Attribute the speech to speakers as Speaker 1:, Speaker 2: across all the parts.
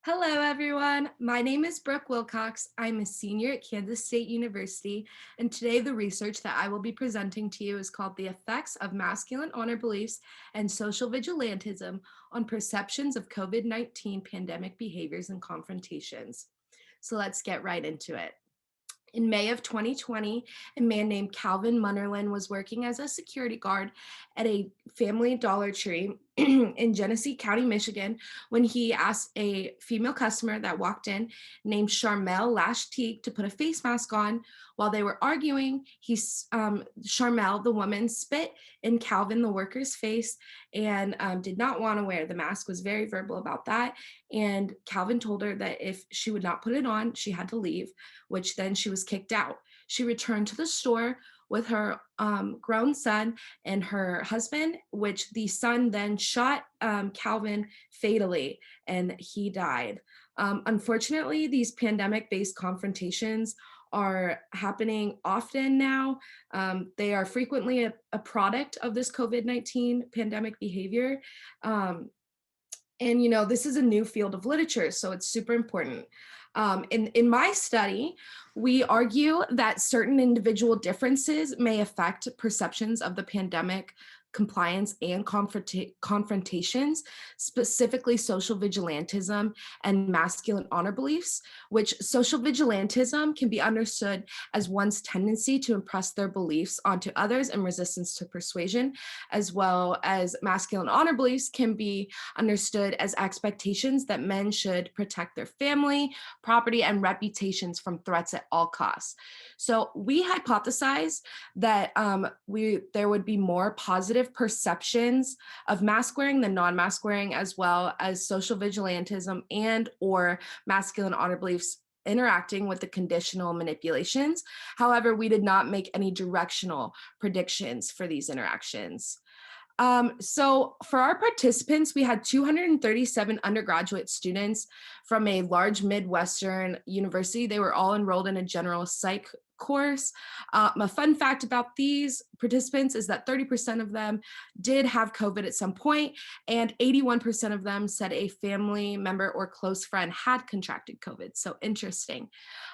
Speaker 1: Hello, everyone. My name is Brooke Wilcox. I'm a senior at Kansas State University, and today the research that I will be presenting to you is called The Effects of Masculine Honor Beliefs and Social Vigilantism on Perceptions of COVID-19 Pandemic Behaviors and Confrontations. So let's get right into it. In May of 2020, a man named Calvin Munnerlin was working as a security guard at a family Dollar Tree in Genesee County, Michigan, when he asked a female customer that walked in named Charmel Lash-Teague to put a face mask on. While they were arguing, Charmel, the woman, spit in Calvin, the worker's face, and did not want to wear the mask, was very verbal about that. And Calvin told her that if she would not put it on, she had to leave, which then she was kicked out. She returned to the store with her grown son and her husband, which the son then shot Calvin fatally, and he died. Unfortunately, these pandemic-based confrontations are happening often now. They are frequently a product of this COVID-19 pandemic behavior. And this is a new field of literature, so it's super important. In my study, we argue that certain individual differences may affect perceptions of the pandemic compliance and confrontations, specifically social vigilantism and masculine honor beliefs, which social vigilantism can be understood as one's tendency to impress their beliefs onto others and resistance to persuasion, as well as masculine honor beliefs can be understood as expectations that men should protect their family, property, and reputations from threats at all costs. So we hypothesize that there would be more positive perceptions of mask wearing than non-mask wearing, as well as social vigilantism and or masculine honor beliefs interacting with the conditional manipulations. However, we did not make any directional predictions for these interactions. So for our participants, we had 237 undergraduate students from a large Midwestern university. They were all enrolled in a general psych course. A fun fact about these participants is that 30% of them did have COVID at some point, and 81% of them said a family member or close friend had contracted COVID. So interesting.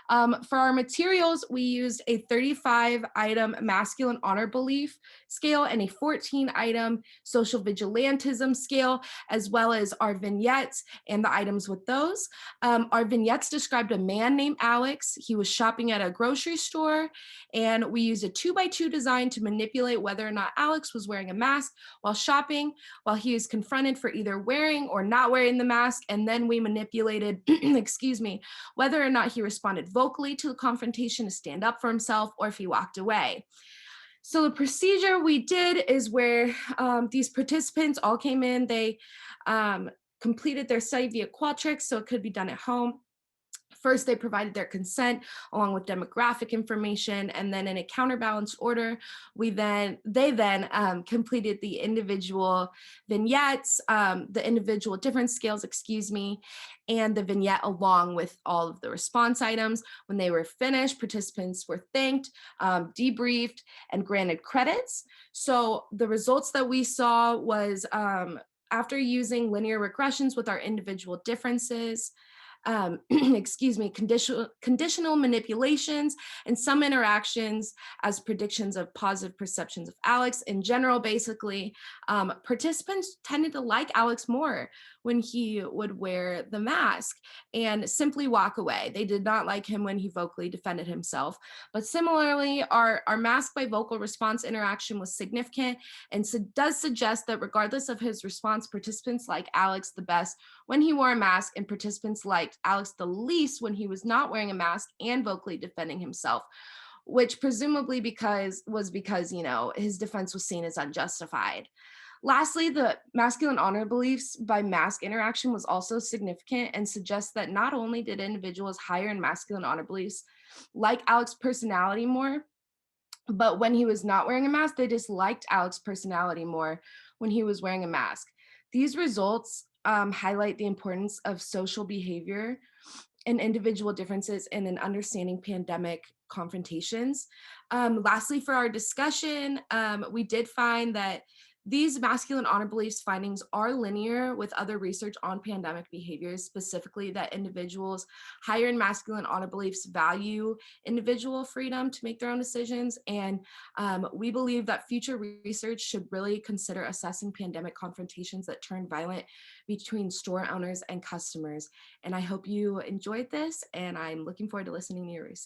Speaker 1: For our materials, we used a 35-item masculine honor belief scale and a 14-item social vigilantism scale, as well as our vignettes and the items with those. Our vignettes described a man named Alex. He was shopping at a grocery store, and we used a 2x2 design to manipulate whether or not Alex was wearing a mask while shopping, while he was confronted for either wearing or not wearing the mask. And then we manipulated, excuse me, whether or not he responded vocally to the confrontation to stand up for himself or if he walked away. So the procedure we did is where these participants all came in, they completed their study via Qualtrics, so it could be done at home. First, they provided their consent along with demographic information, and then in a counterbalanced order, they then completed the individual vignettes, the individual difference scales, excuse me, and the vignette along with all of the response items. When they were finished, participants were thanked, debriefed, and granted credits. So the results that we saw was after using linear regressions with our individual differences, excuse me, conditional manipulations, and some interactions as predictions of positive perceptions of Alex. In general, basically, participants tended to like Alex more when he would wear the mask and simply walk away. They did not like him when he vocally defended himself. But similarly, our mask by vocal response interaction was significant and does suggest that regardless of his response, participants like Alex the best when he wore a mask, and participants liked Alex the least when he was not wearing a mask and vocally defending himself, which presumably was because his defense was seen as unjustified. Lastly, the masculine honor beliefs by mask interaction was also significant and suggests that not only did individuals higher in masculine honor beliefs like Alex's personality more, but when he was not wearing a mask, they disliked Alex's personality more when he was wearing a mask. These results highlight the importance of social behavior and individual differences in an understanding pandemic confrontations. Lastly, for our discussion, we did find that These masculine honor beliefs findings are linear with other research on pandemic behaviors, specifically that individuals higher in masculine honor beliefs value individual freedom to make their own decisions. And we believe that future research should really consider assessing pandemic confrontations that turn violent between store owners and customers. And I hope you enjoyed this, and I'm looking forward to listening to your research.